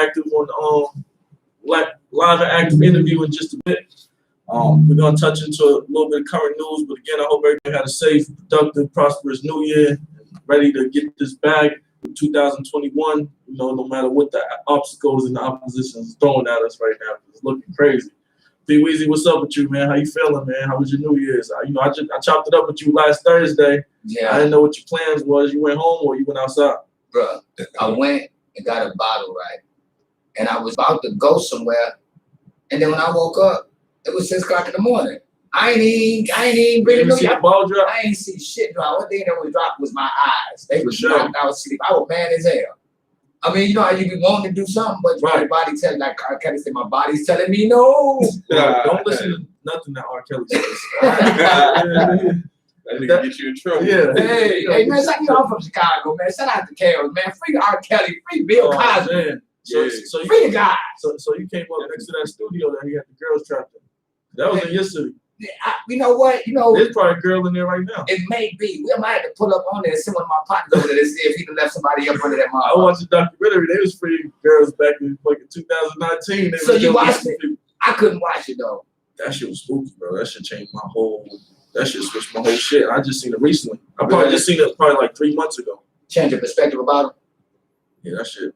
active on live and active interview in just a bit. We're gonna touch into a little bit of current news, but again, I hope everybody had a safe, productive, prosperous New Year, ready to get this bag in 2021. You know, no matter what the obstacles and the opposition is throwing at us right now, it's looking crazy. WYREZ, what's up with you, man? How you feeling, man? How was your New Year's? You know, I chopped it up with you last Thursday. Yeah. I didn't know what your plans was. You went home or you went outside? Bruh, I went and got a bottle, right? And I was about to go somewhere. And then when I woke up, it was 6 o'clock in the morning. I ain't even really know. The ball drop? I ain't see shit drop. One thing that was dropped was my eyes. They was sure. knocked out sleep. I was mad as hell. I mean, you know how you be wanting to do something, but right. Your body telling, like R. Kelly said, my body's telling me no. Don't listen to nothing that R. Kelly says. That nigga get you in trouble. Yeah. Hey, man, I'm from Chicago, man. Shout out to Carol, man. Free R. Kelly, free Bill Cosby. Man. So free the guy. So you came up next to that studio that he had the girls trapped in. That was in your city. You know what? You know, there's probably a girl in there right now. It may be. We might have to pull up on there and send one of my partners over there to see if he done left somebody up under that mouth. I watched the documentary. They was free girls back in fucking 2019. So you watched it? I couldn't watch it though. That shit was spooky, bro. That shit changed my whole. That shit switched my whole shit. I just seen it recently. I probably just seen it probably like 3 months ago. Change your perspective about it. Yeah, that shit.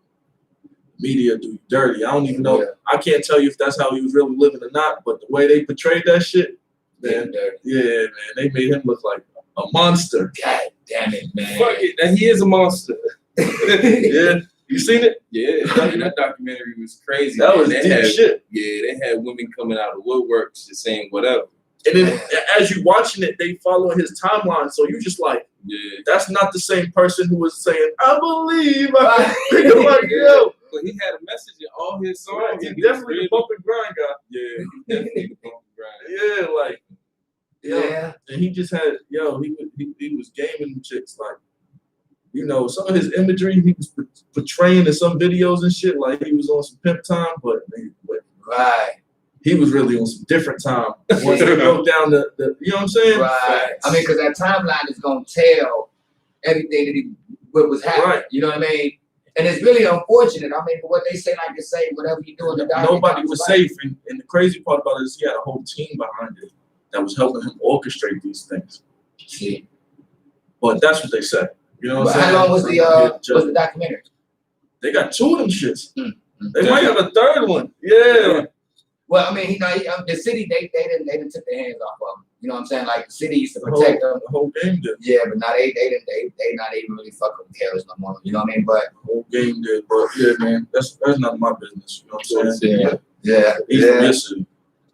Media do you dirty. I don't even know. Yeah. I can't tell you if that's how he was really living or not, but the way they portrayed that shit, man. Yeah, man. They made him look like a monster. God damn it, man. Fuck it. And he is a monster. Yeah. You seen it? Yeah. That documentary was crazy. That was deep shit. Yeah, they had women coming out of woodworks just saying whatever. And then as you watching it, they follow his timeline. So you just like, yeah, that's not the same person who was saying, I believe. I'm like, yo. But he had a message in all his songs. Right. He's definitely the bump and grind guy. Yeah, he's definitely the bump and grind. Yeah, like, yeah. And he just had, he was gaming chicks. Like, you know, some of his imagery he was portraying in some videos and shit. Like, he was on some pimp time, but right. He was really on some different time. Once he broke down the, you know what I'm saying? Right. I mean, because that timeline is going to tell everything that what was happening. Right. You know what I mean? And it's really unfortunate. I mean, what they say, like to say, whatever you do in the documentary. Nobody was safe. And the crazy part about it is he had a whole team behind it that was helping him orchestrate these things. See. But that's what they said. You know what I'm saying? How long was the documentary? They got 2 of them shits. Mm-hmm. They might have a 3rd one. Yeah. Well, I mean, you know, the city, they didn't took their hands off of him. You know what I'm saying? Like, the city used to protect them. The whole game did. Yeah, but now they not even really fucking with terrorists no more. You know what I mean? But the whole game did, bro. Yeah, man. That's not my business. You know what I'm saying? Yeah. He's from your city.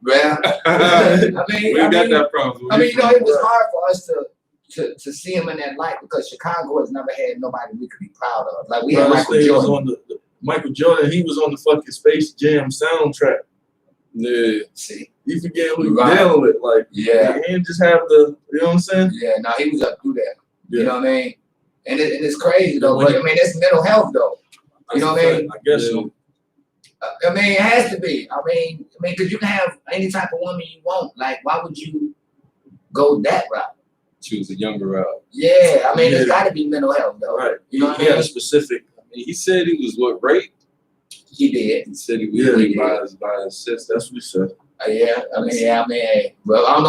Yeah. I mean, that problem. I mean, you know, it was hard for us to see him in that light because Chicago has never had nobody we could be proud of. Like, we had Michael Jordan. Michael Jordan, he was on the fucking Space Jam soundtrack. Yeah. See, you forget who you dealing with. Like, yeah, he didn't just have the, you know what I'm saying? Yeah, no, he was up through that. Yeah. You know what I mean? And it's crazy though. But I mean, that's mental health though. You know what I mean? I guess so. I mean, it has to be. I mean, because you can have any type of woman you want. Like, why would you go that route? Choose a younger route. Yeah, I mean, it's got to be mental health though. Right. You know what I mean? He had a specific. I mean, he said he was raped. He did. He said he was raped by his sister. That's what he said. Yeah, I mean, hey, well, I don't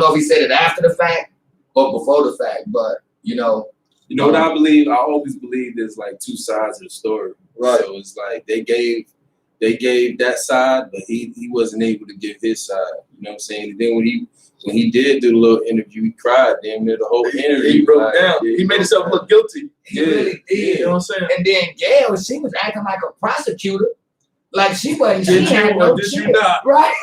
know if he said it after the fact or before the fact, but you know what I believe. I always believe there's like 2 sides of the story. Right. So it's like they gave that side, but he wasn't able to give his side. You know what I'm saying? And then when he did do the little interview, he cried. Damn near the whole interview. He broke down. Yeah, he made himself look guilty. He really did. You know what I'm saying? And then Gail, she was acting like a prosecutor. Like she wasn't. She had no did chip. You not? Right.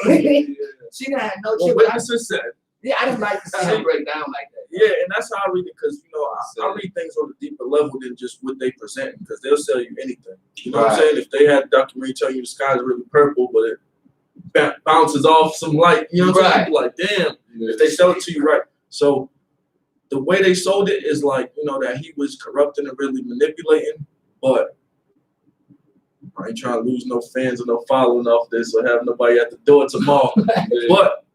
She didn't have no chip. Witnesses said. Yeah, I didn't like to see him break down like that. Yeah, and that's how I read it because, you know, I read things on a deeper level than just what they present because they'll sell you anything. You know what I'm saying? If they had a documentary telling you the sky's really purple, but it bounces off some light, you know what I'm saying? Like, damn, if they sell it to you right. So the way they sold it is like, you know, that he was corrupting and really manipulating, but I ain't trying to lose no fans or no following off this or have nobody at the door tomorrow. But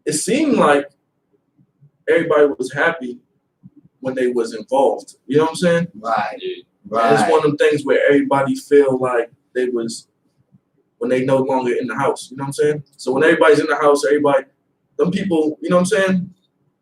it seemed like everybody was happy when they was involved. You know what I'm saying? Right. Right. And it's one of them things where everybody feel like they was when they no longer in the house. You know what I'm saying? So when everybody's in the house, them people, you know what I'm saying?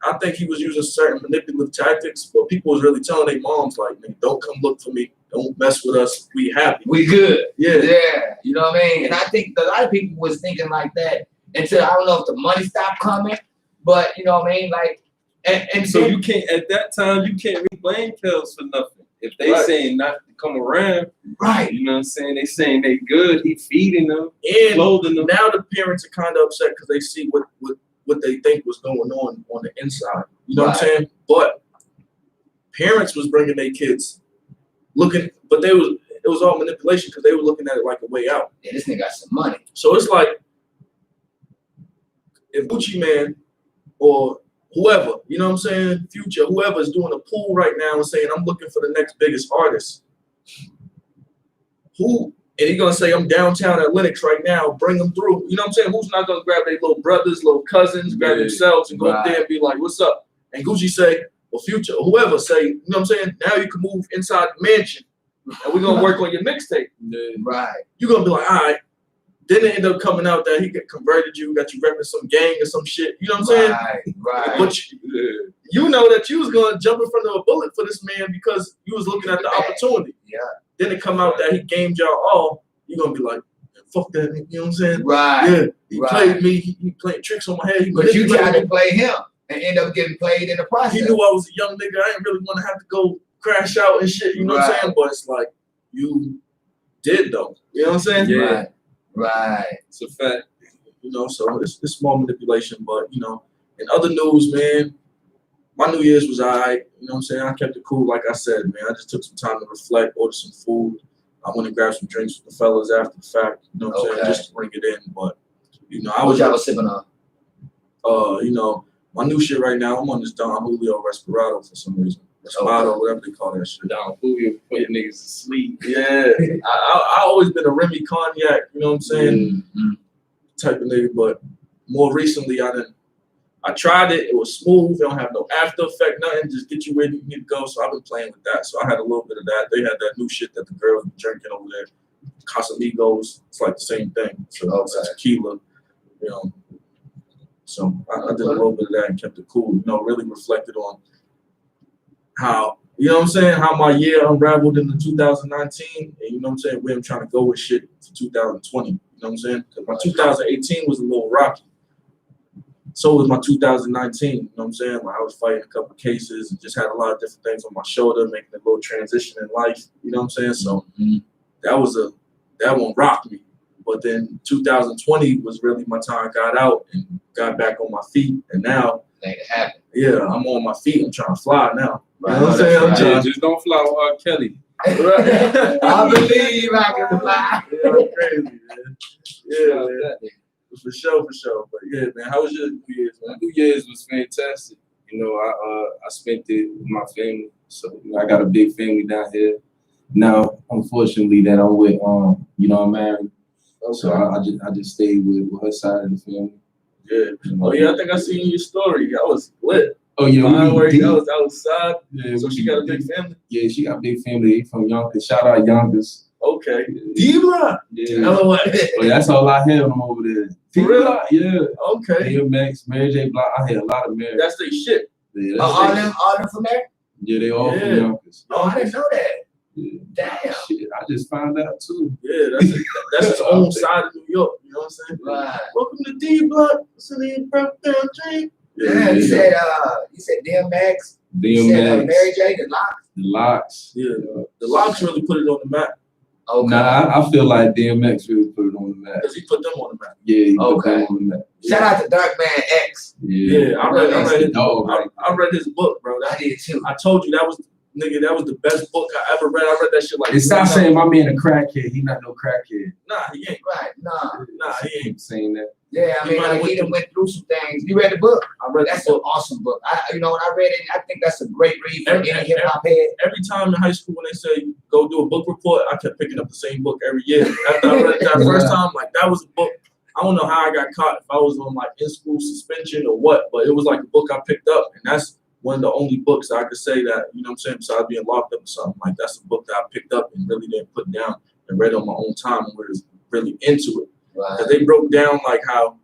I think he was using certain manipulative tactics, but people was really telling their moms like, "Man, don't come look for me. Don't mess with us. We happy. We good." Yeah. Yeah. You know what I mean? And I think a lot of people was thinking like that until I don't know if the money stopped coming, but you know what I mean? Like, and So then, you can't at that time you can't really blame Kels for nothing. If they saying not to come around, right? you know what I'm saying? They saying they good. He feeding them, And clothing them. now the parents are kind of upset because they see what they think was going on the inside. You know what I'm saying? But parents was bringing their kids looking, but it was all manipulation because they were looking at it like a way out. Yeah, this nigga got some money. So it's like if Gucci Man or whoever, you know what I'm saying, Future, whoever is doing a pool right now and saying, I'm looking for the next biggest artist. And he's gonna say, I'm downtown at Lenox right now, bring them through. You know what I'm saying? Who's not gonna grab their little brothers, little cousins, grab themselves and go up there and be like, what's up? And Gucci say, or Future, or whoever say, you know what I'm saying? Now you can move inside the mansion and we're gonna work on your mixtape. Right. You're gonna be like, all right. Then it ended up coming out that he converted you, got you repping some gang or some shit. You know what I'm saying? Right. But you know that you was gonna jump in front of a bullet for this man because you was looking at the opportunity. Yeah. Then it come out that he gamed y'all all. You're gonna be like, fuck that, you know what I'm saying? Right. Yeah. He played me. He played tricks on my head. But you tried to play him and end up getting played in the process. He knew I was a young nigga. I didn't really want to have to go crash out and shit. You know what I'm saying? But it's like you did though. You know what I'm saying? Yeah. Right. It's a fact. You know, so it's small manipulation, but you know, in other news, man, my New Year's was alright. You know what I'm saying? I kept it cool, like I said, man. I just took some time to reflect, order some food. I went and grabbed some drinks with the fellas after the fact. You know what I'm saying? Just to bring it in. But you know, I was sipping on. You know, my new shit right now, I'm on this Don Julio Respirado for some reason. Respirado, whatever they call that shit. Don Julio putting niggas to sleep. Yeah. I always been a Remy Cognac, you know what I'm saying? Type of nigga, but more recently I tried it. It was smooth. It don't have no after effect, nothing. Just get you where you need to go. So I've been playing with that. So I had a little bit of that. They had that new shit that the girls were drinking over there. Casamigos. It's like the same thing. So it's tequila, you know. So I did a little bit of that and kept it cool. You know, really reflected on how, you know what I'm saying, how my year unraveled into 2019. And you know what I'm saying, where I'm trying to go with shit for 2020. You know what I'm saying? Because my 2018 was a little rocky. So was my 2019, you know what I'm saying? Like I was fighting a couple of cases and just had a lot of different things on my shoulder, making a little transition in life, you know what I'm saying? So that one rocked me. But then 2020 was really my time I got out and got back on my feet. And now, yeah, I'm on my feet. I'm trying to fly now. You know what I'm saying? Just don't fly with R. Kelly. Right. I believe I can fly. Yeah, I'm crazy, man. Yeah, man. For sure. But yeah, man, how was your New Year's, man? New Year's was fantastic. You know, I spent it with my family. So you know, I got a big family down here. Now, unfortunately, that I'm with, you know, I'm married. Okay. So I just stayed with her side of the family. Yeah. Oh yeah, I think I seen your story. I was lit. Oh yeah, I was outside. Yeah, so she got a big family. Yeah, she got a big family. From Yonkers. Shout out Yonkers. Okay. D-Block. Yeah. Well, that's all I had them over there. For real? Yeah. Okay. DMX, Mary J. Block. I had a lot of Mary. That's their shit. Yeah, all them from there? Yeah, they all from Yonkers. Oh, I didn't know that. Yeah. Damn. Shit, I just found out too. Yeah, that's its own side of New York. You know what I'm saying? Right. Welcome to D-Block. City of Birthday Dream. Yeah, you said DMX. DMX. Mary J. The Locks. The Locks. Yeah, the Locks really put it on the map. Okay. Nah, I feel like DMX really put it on the map. Because he put them on the map. Yeah, he put them on the map. Shout out to Dark Man X. Yeah, I read his book, bro. I did too. I told you that was the best book I ever read. I read that shit like. It's not saying my man a crackhead. He not no crackhead. Nah, he ain't. Right. Nah, he ain't saying that. Yeah, I mean, like, he done went through some things. You read the book? I read that's an awesome book. When I read it, I think that's a great read for any hip hop head. Every time in high school when they say go do a book report, I kept picking up the same book every year. After I read it that first time, like that was a book. I don't know how I got caught, if I was on like in school suspension or what, but it was like a book I picked up, and that's one of the only books that I could say that, you know what I'm saying, besides being locked up or something, like that's a book that I picked up and really didn't put down and read on my own time and was really into it. Because they broke down like how,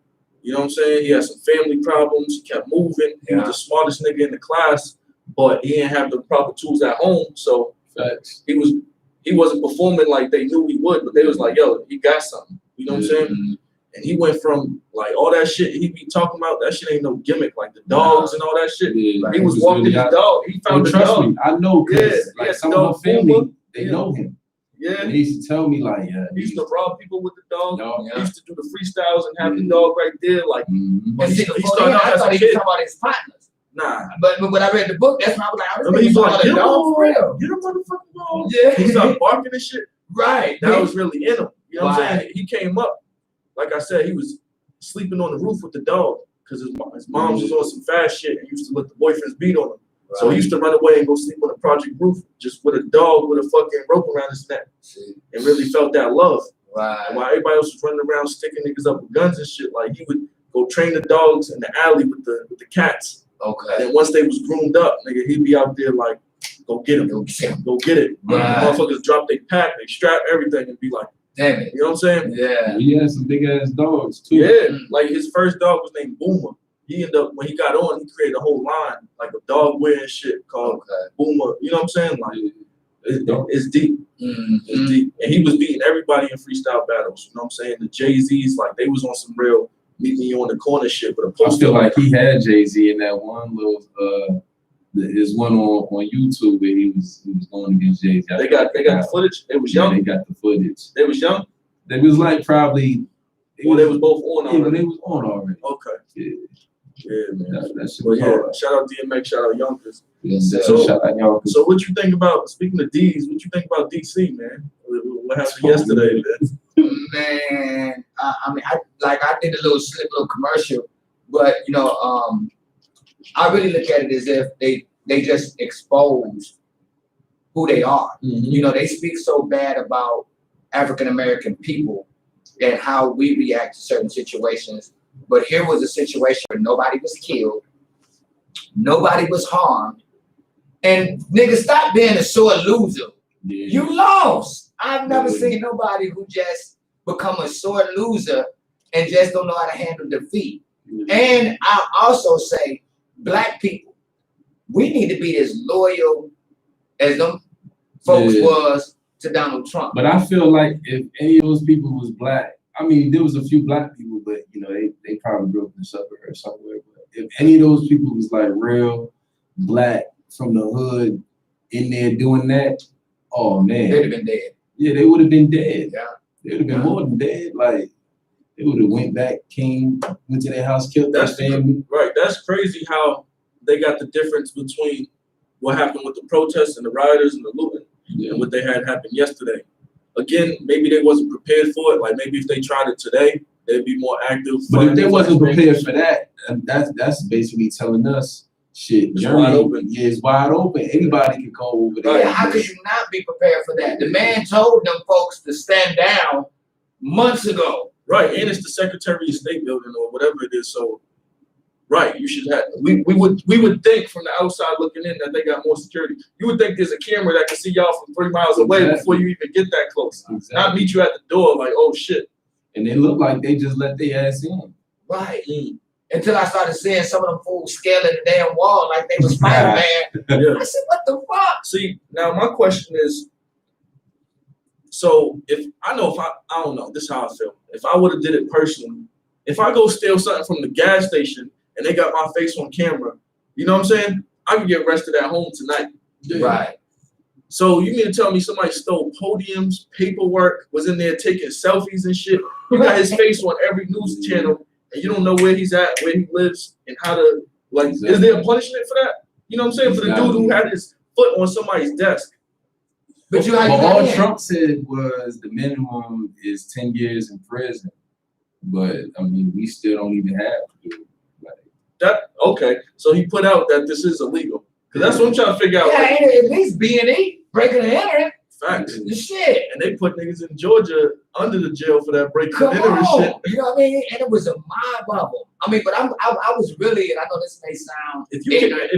you know what I'm saying, he had some family problems, he kept moving, he was the smartest nigga in the class, but he didn't have the proper tools at home, so he wasn't performing like they knew he would, but they was like, yo, he got something, you know what I'm saying? And he went from like all that shit he be talking about, that shit ain't no gimmick, like the dogs and all that shit. Yeah, he was walking his dog. He found the trust dog. Me, I know, because like some of my family, they know him. Yeah. And he used to tell me like, he used to rob people with the dog. He used to do the freestyles and have the dog right there, like. And he started out as a kid. He was talking about his partners. Nah. But when I read the book, that's when I was like, I he's like, get a dog for real. Get a motherfucking dog. Yeah. He started barking and shit. Right. That was really in him. You know what I'm saying? He came up, like I said, he was sleeping on the roof with the dog because his mom was on some fast shit and used to let the boyfriends beat on him. Right. So he used to run away and go sleep on the project roof just with a dog with a fucking rope around his neck and really felt that love. Right. And while everybody else was running around sticking niggas up with guns and shit, like he would go train the dogs in the alley with the cats. Okay. And then once they was groomed up, nigga, he'd be out there like, go get him. Go get it. Right. Motherfuckers drop their pack, they strap everything and be like, damn it. You know what I'm saying? Yeah. He had some big ass dogs too. Yeah. Like his first dog was named Boomer. He ended up, when he got on, he created a whole line, like a dog wearing shit called Boomer. You know what I'm saying? Like, it's deep. It's deep. And he was beating everybody in freestyle battles. You know what I'm saying? The Jay-Z's, like, they was on some real meet me on the corner shit. But I feel like he had Jay-Z in that one little, his one on YouTube where he was going against Jay-Z. They got the footage. They was young. Yeah, they got the footage. They was young? They was like probably. They was both on already. Yeah, they was on already. Okay. Yeah. Yeah, man. That shit was hard. Shout out DMX, shout out Yonkers. Yes, shout out Yonkers. So what you think about, speaking of D's, what you think about DC, man? What happened yesterday, man? Man, I mean, I did a little commercial, but you know, I really look at it as if they just exposed who they are. You know, they speak so bad about African American people and how we react to certain situations. But here was a situation where nobody was killed, nobody was harmed, and nigga, stop being a sore loser. Yeah. You lost. I've never seen nobody who just become a sore loser and just don't know how to handle defeat. And I'll also say, black people, we need to be as loyal as them folks was to Donald Trump. But I feel like if any of those people was black, I mean, there was a few black people, but you know, they probably grew up in the suburb or somewhere. But if any of those people was like real black from the hood in there doing that, oh man, they'd have been dead. Yeah, they would have been dead. Yeah, they would have been more than dead. Like they would have went back, went to their house, killed their family. Right. That's crazy how they got the difference between what happened with the protests and the rioters and the looting and what they had happen yesterday. Again, maybe they wasn't prepared for it. Like maybe if they tried it today, they'd be more active. But if they wasn't prepared for that, that's basically telling us shit. It's wide open. Yeah, it's wide open. Anybody can go over there. Yeah, how could you not be prepared for that? The man told them folks to stand down months ago. Right, and it's the Secretary of State building or whatever it is. So, right, you should have. We would think from the outside looking in that they got more security. You would think there's a camera that can see y'all from 3 miles away before you even get that close. Not meet you at the door like, oh shit. And they look like they just let their ass in. Right. Until I started seeing some of them fools scaling the damn wall like they was Spider-Man. I said, what the fuck? See, now my question is, so if I don't know, this is how I feel. If I would have did it personally, if I go steal something from the gas station and they got my face on camera, you know what I'm saying? I could get arrested at home tonight. Right. So you mean to tell me somebody stole podiums, paperwork, was in there taking selfies and shit? You got his face on every news channel and you don't know where he's at, where he lives, and how to, like, is there a punishment for that? You know what I'm saying? For the dude who had his foot on somebody's desk. But all Trump said was the minimum is 10 years in prison. But I mean, we still don't even have to do that. Okay, so he put out that this is illegal. Because that's what I'm trying to figure out. Yeah, at least B&E breaking and entering. Facts. Shit. And they put niggas in Georgia under the jail for that break Come and enter and shit. on. You know what I mean? And it was a mob of them. I mean, but I was really, and I know this may sound if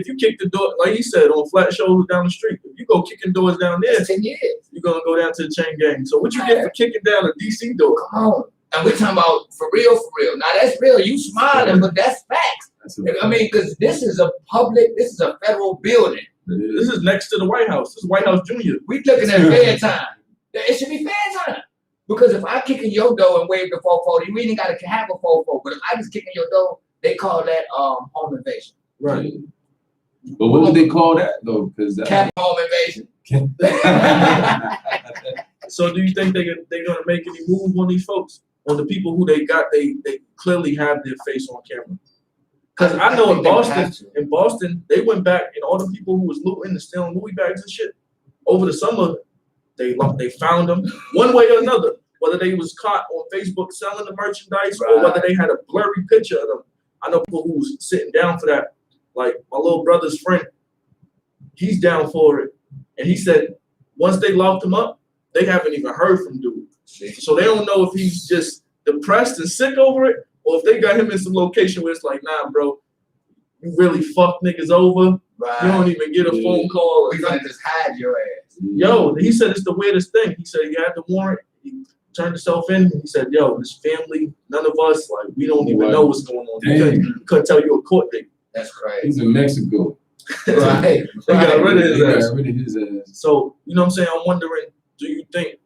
you kick the door, like he said, on flat shoulders down the street, if you go kicking doors down there, 10 years. you're gonna go down to the chain gang. So what you get for kicking down a DC door? Come on. And we're talking about for real, for real. Now that's real. You smiling, but that's facts. I mean, because this is a federal building. This is next to the White House. This is White House Junior. We looking at fair time. It should be fair time. Because if I kick in your door and wave the 4-4, you really gotta have a 4-4. But if I just kick in your door, they call that home invasion. Right. But what would they call that though? Because Cap home invasion. So do you think they're gonna make any move on these folks? On the people who they clearly have their face on camera? Because I know in Boston, they went back and all the people who was looting and stealing Louis bags and shit over the summer, they found them one way or another. Whether they was caught on Facebook selling the merchandise or whether they had a blurry picture of them. I know people who was sitting down for that. Like my little brother's friend, he's down for it, and he said once they locked him up, they haven't even heard from dude. So they don't know if he's just depressed and sick over it, or if they got him in some location where it's like, nah, bro, you really fuck niggas over. Right. You don't even get a phone call. We're gonna just hide your ass. Yo, he said it's the weirdest thing. He said he had the warrant. He turned himself in. He said, yo, this family, none of us, like, we don't even know what's going on. He couldn't tell you a court date. That's crazy. He's in Mexico. Right. They got rid of his ass. So, you know what I'm saying? I'm wondering, do you think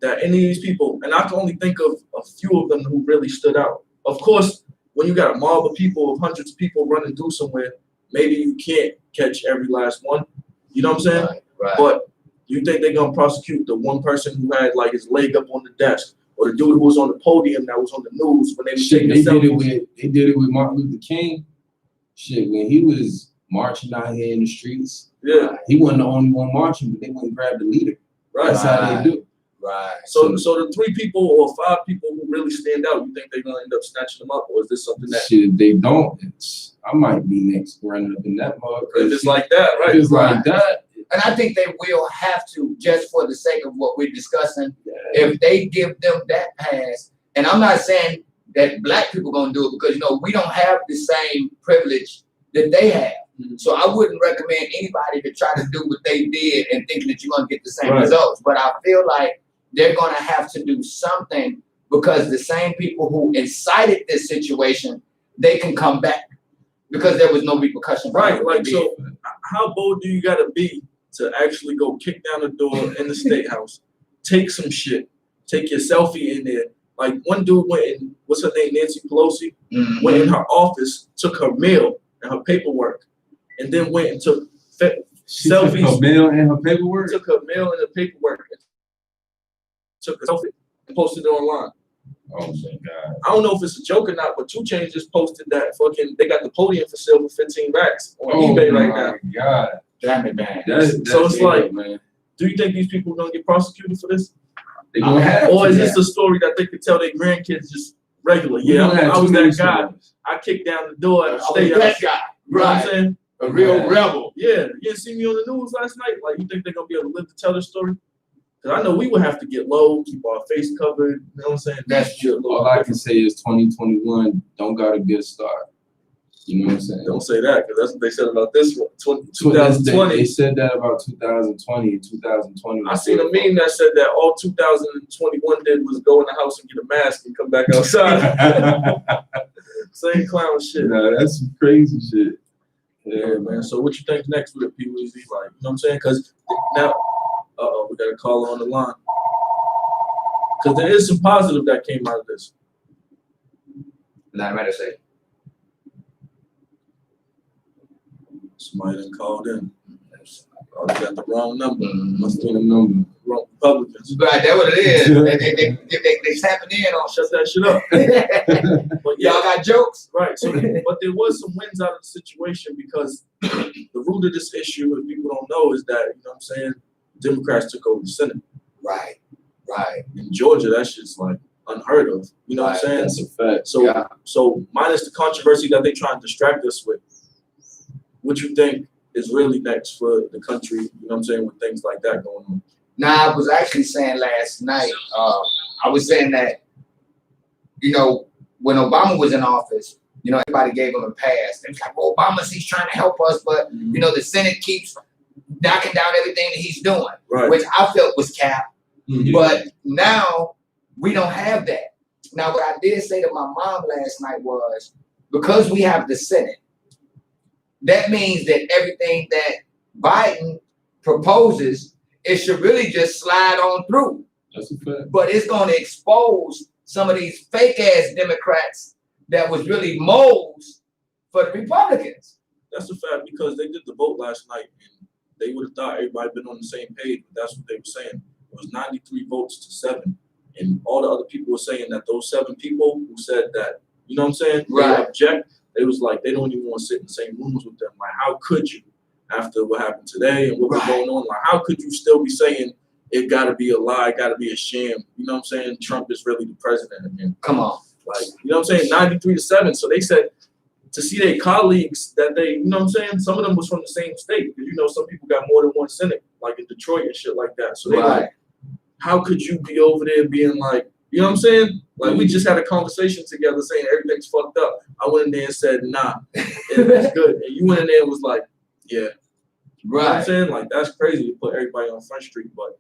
that any of these people, and I can only think of a few of them who really stood out. Of course, when you got a mob of people, of hundreds of people running through somewhere, maybe you can't catch every last one. You know what I'm saying? Right. But do you think they're gonna prosecute the one person who had like his leg up on the desk, or the dude who was on the podium that was on the news when they were taking they did it with Martin Luther King. Shit, when he was marching out here in the streets, he wasn't the only one marching, but they wouldn't grab the leader. Right. That's how they do. Right. So the 3 people or 5 people who really stand out, you think they're gonna end up snatching them up, or is this something that shit? They don't. I might be next running up in that mug. It's like that, right? It's like that. And I think they will have to, just for the sake of what we're discussing, if they give them that pass. And I'm not saying that black people gonna do it, because you know we don't have the same privilege that they have. So I wouldn't recommend anybody to try to do what they did and thinking that you're gonna get the same results. But I feel like they're gonna have to do something, because the same people who incited this situation, they can come back because there was no repercussion. Right. Like, so how bold do you gotta be to actually go kick down the door in the state house, take some shit, take your selfie in there? Like one dude went in, what's her name, Nancy Pelosi, went in her office, took her mail and her paperwork, and then went and took selfies. Took her mail and her paperwork? Took her mail and her paperwork. Took a selfie and posted it online. Oh my God. I don't know if it's a joke or not, but 2 Chainz just posted that they got the podium for sale for 15 racks on eBay right now. Oh my God. Damn it, man. So it's like, man, do you think these people are gonna get prosecuted for this? They gonna have or is this a story that they could tell their grandkids just regular? Yeah, I was that guy. I kicked down the door at the state house. That guy. You know what I'm saying? A real rebel. Yeah, you didn't see me on the news last night. Like, you think they're gonna be able to live to tell the story? Because I know we would have to get low, keep our face covered. You know what I'm saying? That's true. All I can say is 2021 don't got a good start. You know what I'm saying? Don't say that, because that's what they said about this one. 2020. They said that about 2020 and 2020. I seen a meme that said that all 2021 did was go in the house and get a mask and come back outside. Same clown shit. Nah, that's some crazy shit. Yeah, man. So what you think next with PWZ? Like, you know what I'm saying? Because now, we got a caller on the line. Because there is some positive that came out of this. Not matter say. Somebody done called in. Oh, they got the wrong number. Must be the number. Wrong Republicans. Right, that's what it is. they tapping in on. Shut that shit up. But yeah, y'all got jokes? Right. So, but there was some wins out of the situation, because the root of this issue, if people don't know, is that, you know what I'm saying, Democrats took over the Senate. Right. In Georgia, that shit's like unheard of. You know what I'm saying? That's a fact. So, so minus the controversy that they trying to distract us with, what you think is really next for the country, you know what I'm saying, with things like that going on? Now, I was actually saying last night, I was saying that, you know, when Obama was in office, you know, everybody gave him a pass. They was like, well, he's trying to help us, but, you know, the Senate keeps knocking down everything that he's doing, which I felt was cap. But now we don't have that. Now, what I did say to my mom last night was, because we have the Senate, that means that everything that Biden proposes, it should really just slide on through. That's a fact. But it's going to expose some of these fake ass Democrats that was really moles for the Republicans. That's a fact, because they did the vote last night and they would have thought everybody been on the same page, but that's what they were saying. It was 93 votes to 7. And all the other people were saying that those 7 people who said that, you know what I'm saying? Right. They object. They was like, they don't even want to sit in the same rooms with them. Like, how could you, after what happened today and what was going on? Like, how could you still be saying it got to be a lie, got to be a sham? You know what I'm saying? Trump is really the president again. Come on. Like, you know what I'm saying? 93 to 7. So they said to see their colleagues that they, you know what I'm saying? Some of them was from the same state. Because, you know, some people got more than one Senate, like in Detroit and shit like that. So they like, how could you be over there being like, you know what I'm saying? Like, we just had a conversation together saying everything's fucked up. I went in there and said, nah, it's good. And you went in there and was like, yeah. You know what I'm saying? Like, that's crazy to put everybody on Front Street, but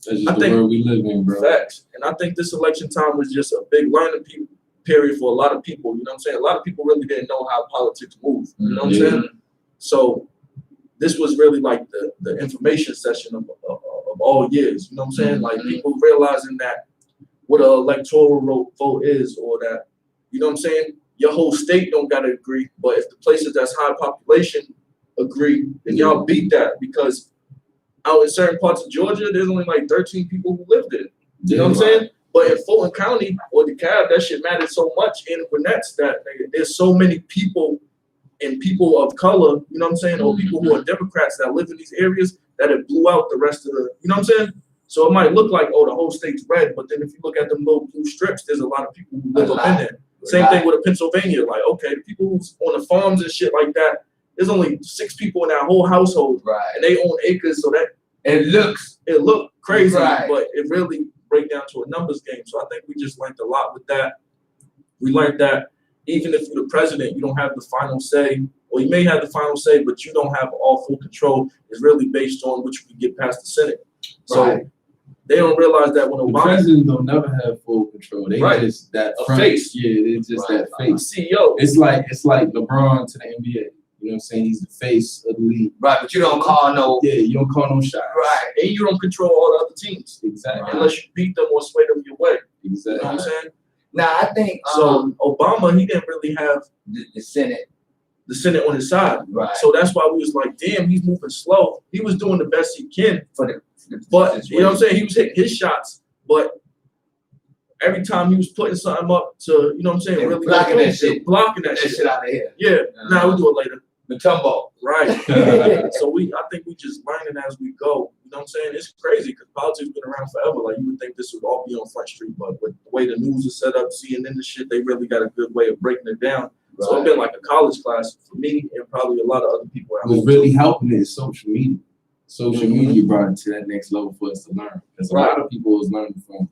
that's just the world we live in, bro. Facts. And I think this election time was just a big learning period for a lot of people. You know what I'm saying? A lot of people really didn't know how politics move. You know what I'm saying? So this was really like the information session of all years. You know what I'm saying? Like, people realizing that what an electoral vote is, or that, you know what I'm saying? Your whole state don't gotta agree, but if the places that's high population agree, then y'all beat that, because out in certain parts of Georgia, there's only like 13 people who live there. You know what I'm saying? But in Fulton County or DeKalb, that shit matters so much in Gwinnett's that there's so many people and people of color, you know what I'm saying, or people who are Democrats that live in these areas that it blew out the rest of the, you know what I'm saying? So it might look like, oh, the whole state's red, but then if you look at them little blue strips, there's a lot of people who live up in there. Same thing with Pennsylvania. Like, okay, the people who's on the farms and shit like that, there's only 6 people in that whole household, and they own acres, so that it looked crazy, but it really break down to a numbers game. So I think we just learned a lot with that. We learned that even if you're the president, you don't have the final say, or you may have the final say, but you don't have all full control. It's really based on which we get past the Senate. So they don't realize that when Obama, the president don't never have full control. They just that front, face. Yeah, it's just that face. CEO. It's like LeBron to the NBA. You know what I'm saying? He's the face of the league. Right, but you don't call no. Yeah, you don't call no shots. Right, and you don't control all the other teams. Exactly. Unless you beat them or sway them your way. Exactly. You know what I'm saying? Now I think so. Obama, he didn't really have the Senate. The Senate on his side. Right. So that's why we was like, damn, he's moving slow. He was doing the best he can for the but you know what I'm saying? He was hitting his shots, but every time he was putting something up to, you know what I'm saying, really blocking that shit out of here. Yeah. Now we'll do it later. The tumble. Right. So I think we just learning as we go. You know what I'm saying? It's crazy because politics been around forever. Like, you would think this would all be on Front Street, but with the way the news is set up, CNN and shit, they really got a good way of breaking it down. So it's been like a college class for me and probably a lot of other people. What's really helping is social media. Social media brought it to that next level for us to learn. Because a lot of people was learning from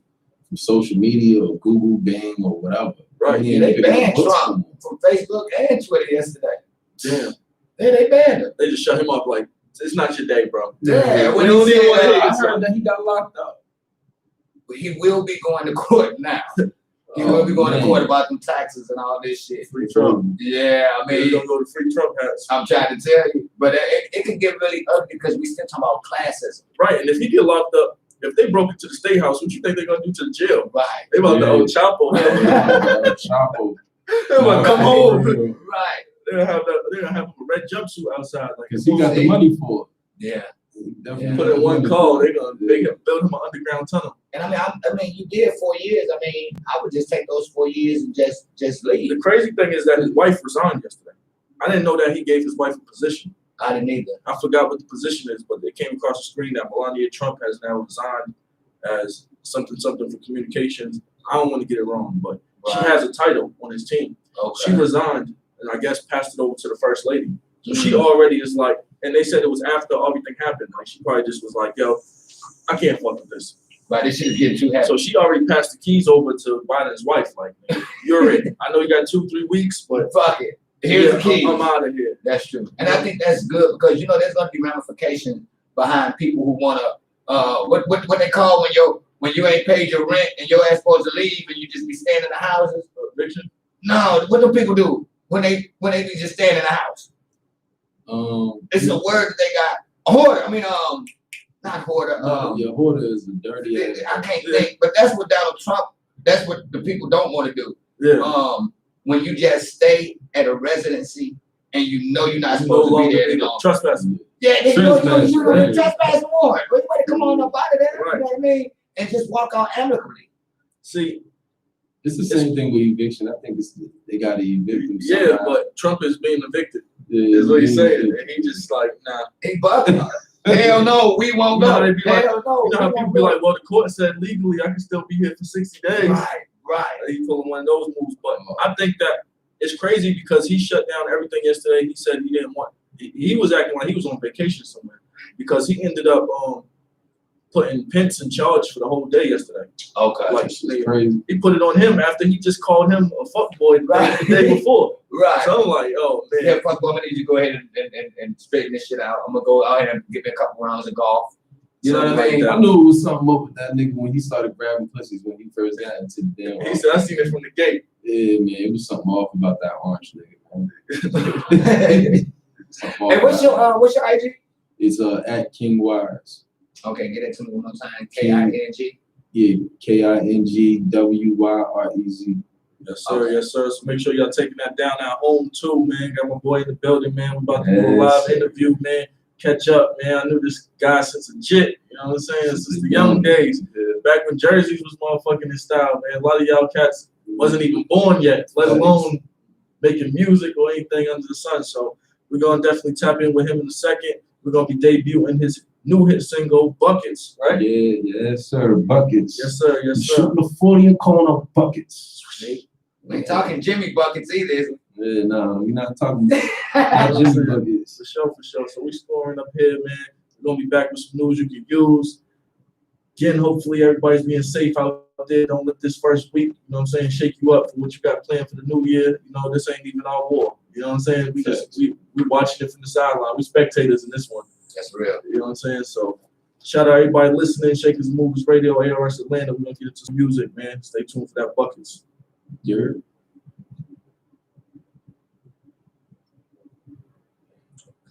social media or Google, Bing, or whatever. Right. Yeah, they banned Trump from Facebook and Twitter yesterday. Damn. Yeah, they banned him. They just shut him up like, it's not your day, bro. Yeah, when he said, I heard that he got locked up. But he will be going to court now. He will be going to court about them taxes and all this shit. Free Trump. Yeah, I mean, you don't go to free Trump hats. I'm trying to tell you, but it can get really ugly because we still talking about classism. Right, and if he get locked up, if they broke into the state house, what you think they're gonna do to the jail? Right. They about to old Chapo. Chapo. They about to come home. Right. They're gonna have a red jumpsuit outside, like, because he got the money for it. Yeah. Put in one call, they gonna build him an underground tunnel. And I mean, you did 4 years. I mean, I would just take those 4 years and just leave. The crazy thing is that his wife resigned yesterday. I didn't know that he gave his wife a position. I didn't either. I forgot what the position is, but it came across the screen that Melania Trump has now resigned as something for communications. I don't want to get it wrong, but she has a title on his team. Okay. She resigned and I guess passed it over to the first lady. So she already is like, and they said it was after everything happened. Like, she probably just was like, yo, I can't fuck with this. Right, this shit is getting too heavy. So she already passed the keys over to Biden's wife. Like, man, you're in. I know you got 2-3 weeks, but fuck it. Here's the keys. I'm out of here. That's true. And I think that's good because, you know, there's going to be ramifications behind people who want to, what they call when you ain't paid your rent and your ass supposed to leave and you just be staying in the houses. Eviction? No, what do people do when they just stand in the house? It's a word that they got. Hoarder. I mean, not hoarder. Yeah, hoarder is a dirty ass. I can't think, but that's what Donald Trump. That's what the people don't want to do. Yeah. When you just stay at a residency and you know you're not supposed to be there any longer. Trespassing. Yeah, they know you're Right. a trespass warrant. Well, you better come on up out of there. Right. You know what I mean? And just walk out amicably. See, It's the same thing with eviction. I think they got to evict them. yeah, somehow. but Trump is being evicted. Yeah, Is what he's yeah, saying. yeah. And he just like, nah. He bugging. Hell no, we won't You know how go. they be like- Hell no, You know how we people won't be go. like, well, the court said legally I can still be here for 60 days. Right. He pulling one of those moves. But I think that it's crazy because he shut down everything yesterday. He said he didn't want, he was acting like he was on vacation somewhere because he ended up putting Pence in charge for the whole day yesterday. Okay. Like, It's crazy. he put it on him after he just called him a fuckboy the day before. Right. So I'm like, oh man. Yeah, fuck, well, I'm gonna need you to go ahead and straighten this shit out. I'm gonna go out here and give me a couple rounds of golf. You know what I mean? I knew it was something up with that nigga when he started grabbing pussies when he first got into the damn. He said, I seen it from the gate. Yeah, man, it was something off about that orange nigga. Hey, Something off what's your IG? It's at King WYREZ. Okay, get it to me one more time. KING. Yeah, KINGWYREZ. Yes, sir. Okay. Yes, sir. So make sure y'all taking that down at home too, man. Got my boy in the building, man. We about to do a Yes, live sir. interview, man. Catch up, man. I knew this guy since a jit. You know what I'm saying? Since the young days. Back when jerseys was motherfucking in style, man. A lot of y'all cats wasn't even born yet, let alone making music or anything under the sun. So we're gonna definitely tap in with him in a second. We're gonna be debuting his new hit single, Buckets, right? Yeah, yes, sir. Buckets. Yes, sir. Yes, sir. Shooting the 40 and corner buckets. We ain't talking Jimmy buckets either. Is Yeah, no, we're not talking we? about Jimmy buckets. For sure, for sure. So we scoring up here, man. We're gonna be back with some news you can use. Again, hopefully everybody's being safe out there. Don't let this first week, you know what I'm saying, shake you up for what you got planned for the new year. You know, this ain't even our war. You know what I'm saying? We watching it from the sideline. We spectators in this one. That's real. You know what I'm saying? So shout out everybody listening, Shakers and Movies Radio, ARS Atlanta. We're gonna get into some music, man. Stay tuned for that Buckets. You're